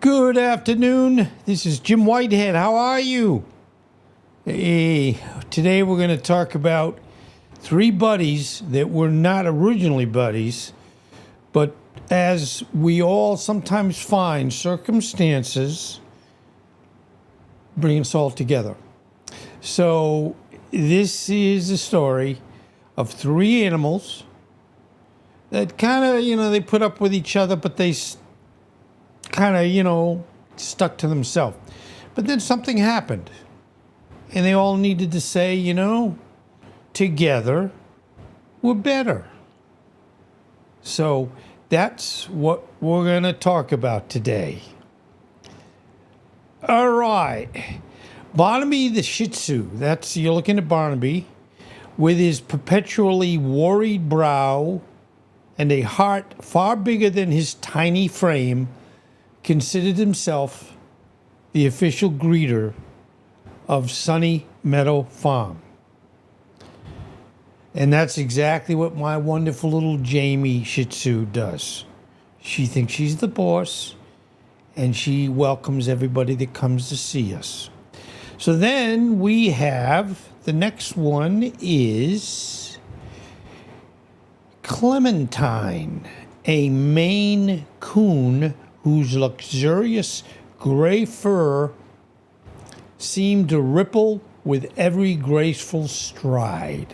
Good afternoon. This is Jim Whitehead. How are you? Hey, today we're going to talk about three buddies that were not originally buddies, but as we all sometimes find, circumstances bring us all together. So this is a story of three animals that kind of, they put up with each other, but they kind of, stuck to themselves. But then something happened, and they all needed to say, together we're better. So that's what we're going to talk about today. All right. Barnaby the Shih Tzu. You're looking at Barnaby with his perpetually worried brow and a heart far bigger than his tiny frame, considered himself the official greeter of Sunny Meadow Farm. And that's exactly what my wonderful little Jamie Shih Tzu does. She thinks she's the boss, and she welcomes everybody that comes to see us. So then we have, the next one is Clementine, a Maine Coon whose luxurious gray fur seemed to ripple with every graceful stride.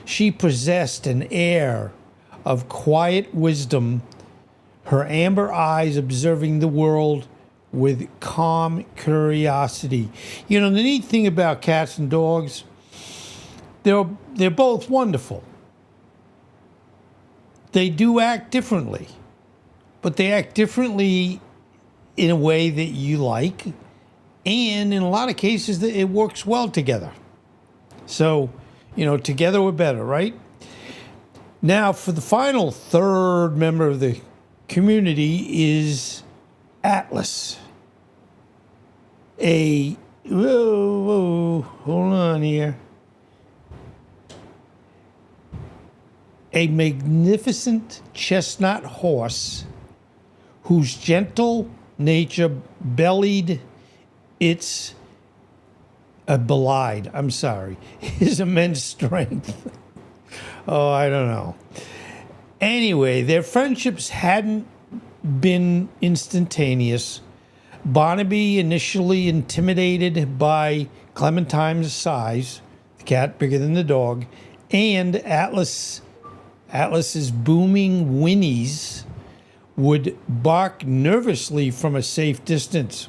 She possessed an air of quiet wisdom, her amber eyes observing the world with calm curiosity. The neat thing about cats and dogs, they're both wonderful. They do act differently, but they act differently in a way that you like, and in a lot of cases it works well together. So, together we're better, right? Now, for the final third member of the community is Atlas. Hold on here. A magnificent chestnut horse whose gentle nature belied its his immense strength. I don't know. Anyway, their friendships hadn't been instantaneous. Barnaby, initially intimidated by Clementine's size, the cat bigger than the dog, and Atlas's booming whinnies, would bark nervously from a safe distance.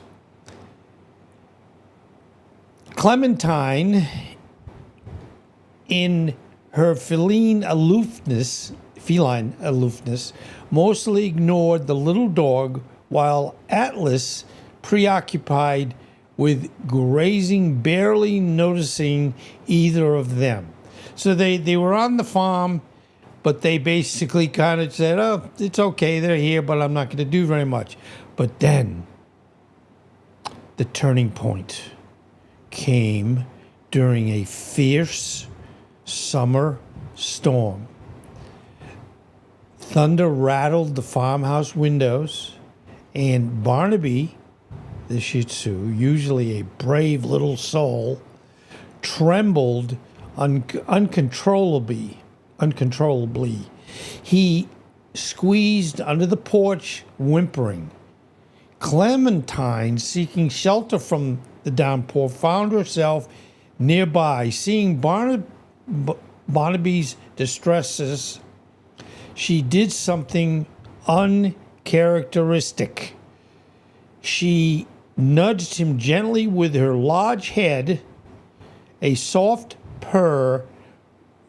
Clementine, in her feline aloofness, mostly ignored the little dog, while Atlas, preoccupied with grazing, barely noticing either of them. So they were on the farm, but they basically kind of said, oh, it's okay, they're here, but I'm not going to do very much. But then the turning point came during a fierce summer storm. Thunder rattled the farmhouse windows, and Barnaby, the Shih Tzu, usually a brave little soul, trembled uncontrollably. He squeezed under the porch, whimpering. Clementine, seeking shelter from the downpour, found herself nearby. Seeing Barnaby's distresses, she did something uncharacteristic. She nudged him gently with her large head, a soft purr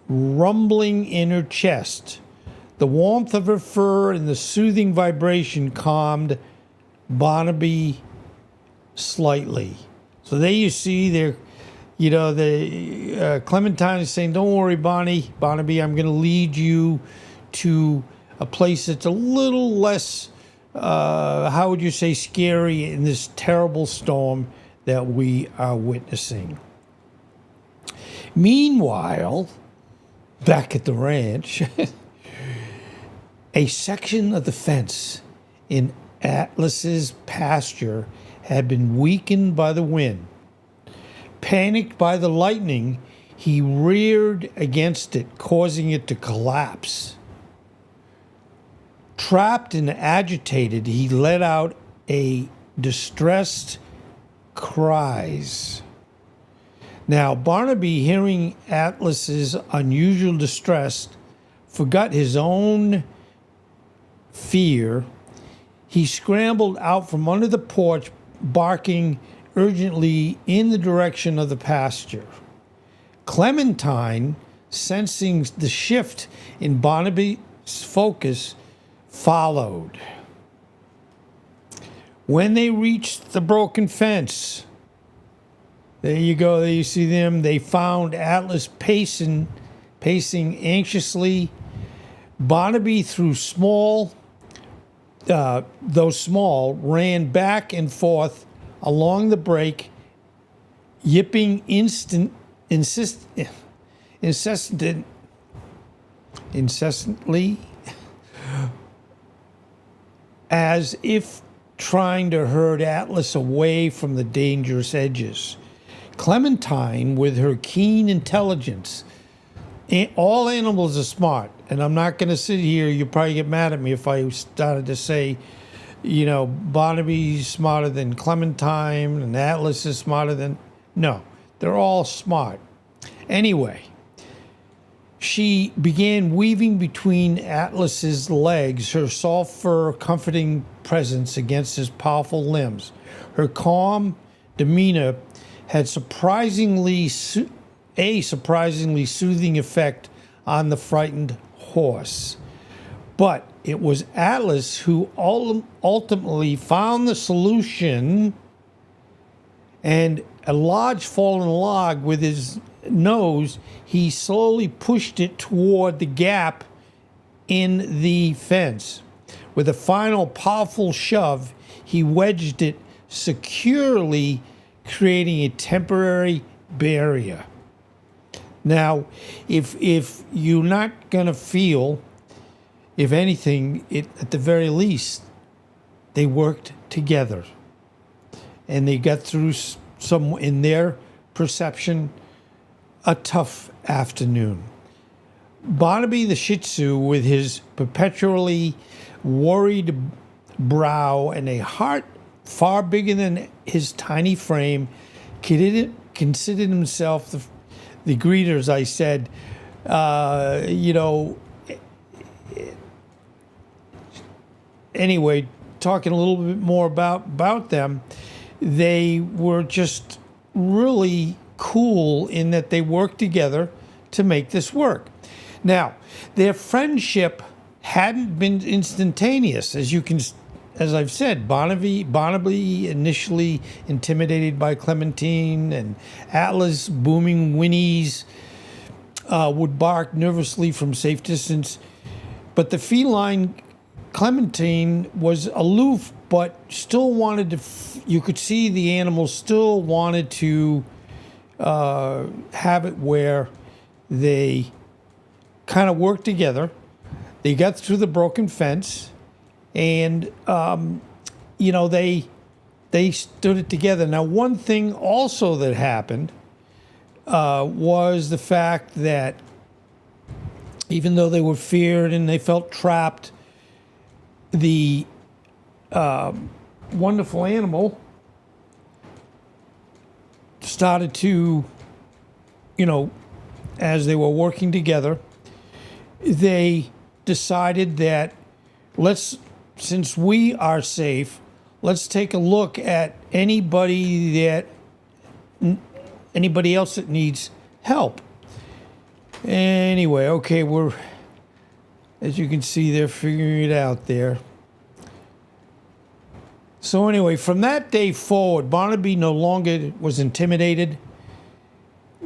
rumbling in her chest. The warmth of her fur and the soothing vibration calmed Barnaby slightly. So there you see, Clementine is saying, "Don't worry, Barnaby, I'm going to lead you to a place that's a little less, how would you say, scary in this terrible storm that we are witnessing." Meanwhile, back at the ranch, a section of the fence in Atlas's pasture had been weakened by the wind. Panicked by the lightning, he reared against it, causing it to collapse. Trapped and agitated, he let out a distressed cries. Now, Barnaby, hearing Atlas's unusual distress, forgot his own fear. He scrambled out from under the porch, barking urgently in the direction of the pasture. Clementine, sensing the shift in Barnaby's focus, followed. When they reached the broken fence, there you go, there you see them, they found Atlas pacing anxiously. Barnaby, though small, ran back and forth along the break, yipping incessantly, as if trying to herd Atlas away from the dangerous edges. Clementine, with her keen intelligence, all animals are smart, and I'm not going to sit here, you'll probably get mad at me if I started to say, you know, Barnaby's smarter than Clementine and Atlas is smarter than... No, they're all smart. Anyway, she began weaving between Atlas's legs, her soft fur comforting presence against his powerful limbs. Her calm demeanor had surprisingly soothing effect on the frightened horse. But it was Atlas who ultimately found the solution, and a large fallen log with his nose, he slowly pushed it toward the gap in the fence. With a final powerful shove, he wedged it securely, creating a temporary barrier. Now, if you're not going to feel, if anything, at the very least, they worked together. And they got through some, in their perception, a tough afternoon. Barnaby the Shih Tzu, with his perpetually worried brow and a heart far bigger than his tiny frame, considered himself the greeter, as I said, anyway, talking a little bit more about them, they were just really cool in that they worked together to make this work. Now, their friendship hadn't been instantaneous, as I've said. Barnaby initially intimidated by Clementine, and Atlas, booming whinnies, would bark nervously from safe distance. But the feline Clementine was aloof, but still wanted to. You could see the animal still wanted to have it where they kind of worked together. They got through the broken fence, and they stood it together. Now, one thing also that happened was the fact that even though they were feared and they felt trapped, the wonderful animal started to, as they were working together, they decided that since we are safe, let's take a look at anybody else that needs help. Anyway, okay, as you can see, they're figuring it out there. So anyway, from that day forward, Barnaby no longer was intimidated,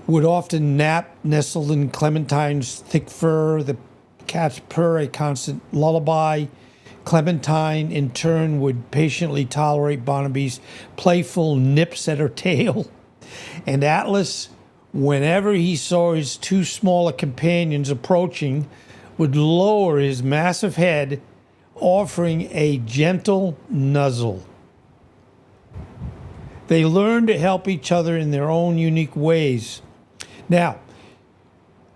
would often nap nestled in Clementine's thick fur, the cat's purr a constant lullaby. Clementine, in turn, would patiently tolerate Barnaby's playful nips at her tail. And Atlas, whenever he saw his two smaller companions approaching, would lower his massive head offering a gentle nuzzle. They learn to help each other in their own unique ways. Now,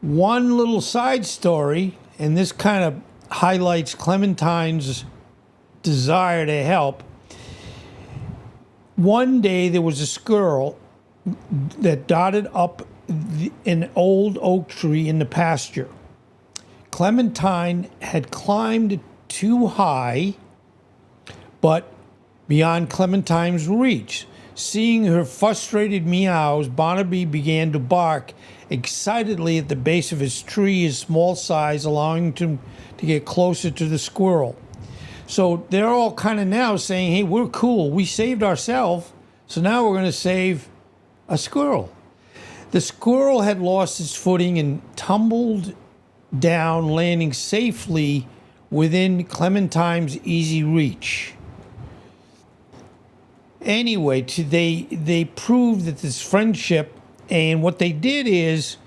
one little side story, and this kind of highlights Clementine's desire to help. One day there was a squirrel that dotted up an old oak tree in the pasture. Clementine had climbed too high, but beyond Clementine's reach. Seeing her frustrated meows, Barnaby began to bark excitedly at the base of his tree, his small size allowing him to get closer to the squirrel. So they're all kind of now saying, hey, we're cool. We saved ourselves, so now we're going to save a squirrel. The squirrel had lost its footing and tumbled down, landing safely within Clementine's easy reach. Anyway, they proved that this friendship, and what they did is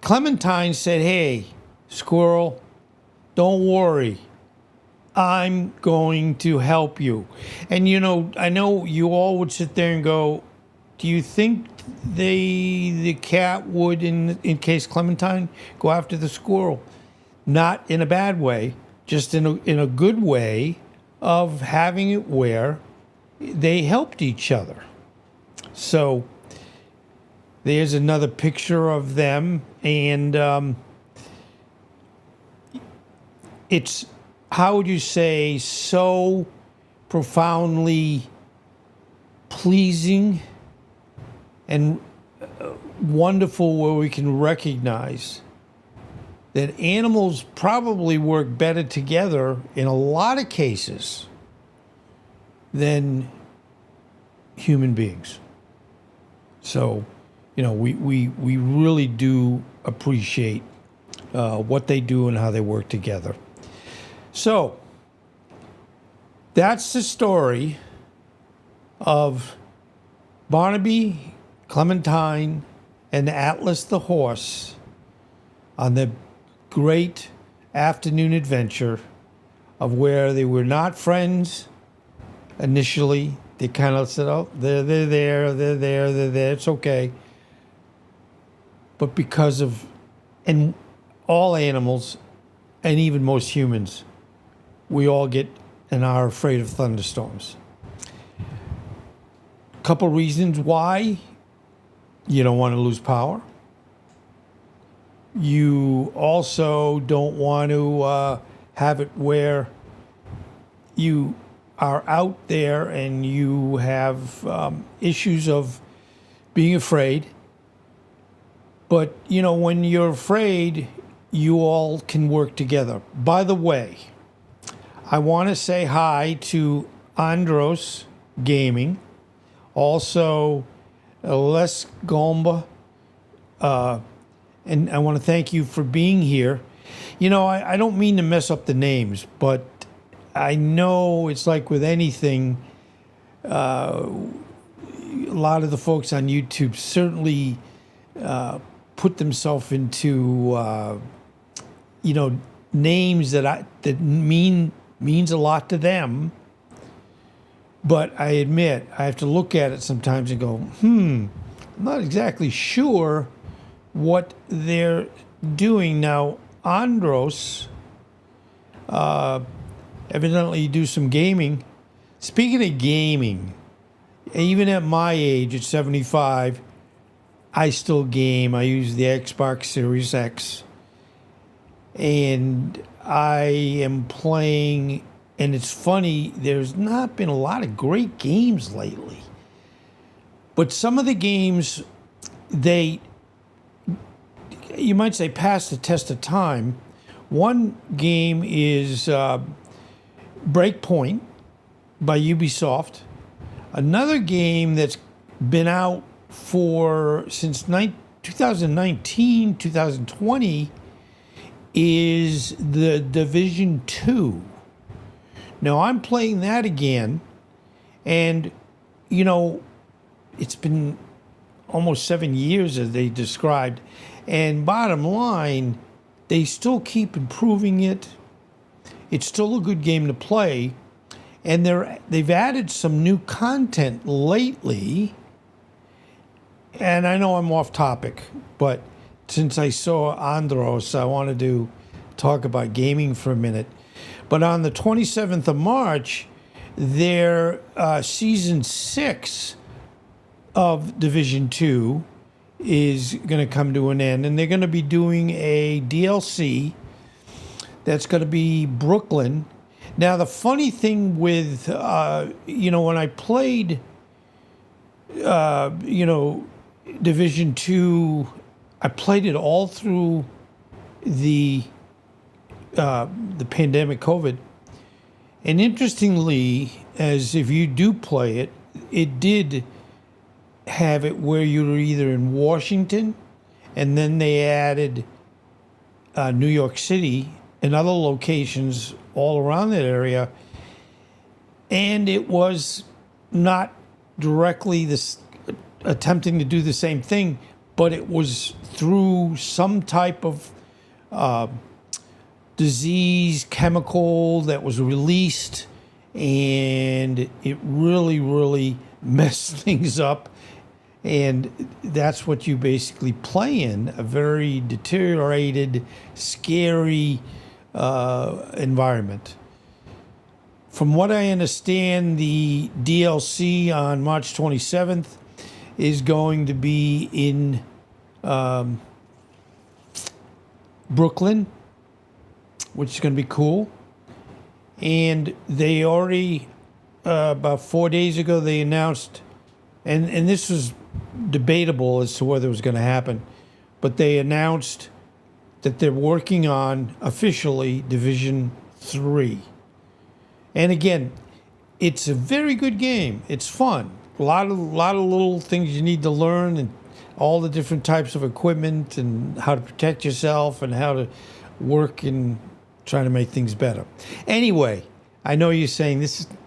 Clementine said, hey, squirrel, don't worry. I'm going to help you. And, you know, I know you all would sit there and go, do you think the cat would, in case Clementine, go after the squirrel? Not in a bad way, just in a good way of having it where they helped each other. So there's another picture of them, and it's, how would you say, so profoundly pleasing and wonderful, where we can recognize that animals probably work better together in a lot of cases than human beings. So, you know, we really do appreciate what they do and how they work together. So, that's the story of Barnaby, Clementine, and Atlas the horse on the great afternoon adventure of where they were not friends initially. They kind of said, oh, they're there, it's okay. But because of, and all animals, and even most humans, we all get and are afraid of thunderstorms. Couple reasons why you don't want to lose power. You also don't want to have it where you are out there and you have issues of being afraid. But, you know, when you're afraid, you all can work together. By the way, I want to say hi to Andros Gaming, also Les Gomba, and I want to thank you for being here. You know, I don't mean to mess up the names, but I know it's like with anything, a lot of the folks on YouTube certainly put themselves into, you know, names that means a lot to them. But I admit, I have to look at it sometimes and go, I'm not exactly sure what they're doing. Now, Andros, evidently you do some gaming. Speaking of gaming, even at my age, at 75, I still game. I use the Xbox Series X. And I am playing, and it's funny, there's not been a lot of great games lately. But some of the games, you might say, pass the test of time. One game is Breakpoint by Ubisoft. Another game that's been out since 2019, 2020 is The Division 2. Now, I'm playing that again, and, you know, it's been almost 7 years, as they described, and bottom line, they still keep improving it. It's still a good game to play, and they've added some new content lately. And I know I'm off topic, but since I saw Andros, I wanted to talk about gaming for a minute. But on the 27th of March, their season 6 of Division 2 is going to come to an end, and they're going to be doing a DLC that's going to be Brooklyn. Now, the funny thing with, when I played, Division 2, I played it all through the pandemic COVID. And interestingly, as if you do play it, it did have it where you were either in Washington, and then they added New York City and other locations all around that area. And it was not directly attempting to do the same thing, but it was through some type of disease chemical that was released, and it really, really messed things up. And that's what you basically play in, a very deteriorated, scary environment. From what I understand, the DLC on March 27th is going to be in Brooklyn, which is going to be cool. And they already, about 4 days ago, they announced, and this was debatable as to whether it was going to happen, but they announced that they're working on officially Division 3. And again, it's a very good game. It's fun. A lot of little things you need to learn, and all the different types of equipment, and how to protect yourself, and how to work in trying to make things better. Anyway, I know you're saying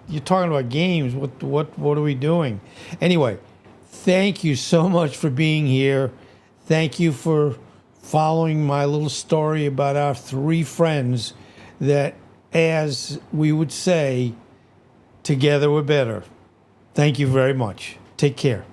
you're talking about games. What are we doing? Anyway, thank you so much for being here. Thank you for following my little story about our 3 friends that, as we would say, together we're better. Thank you very much. Take care.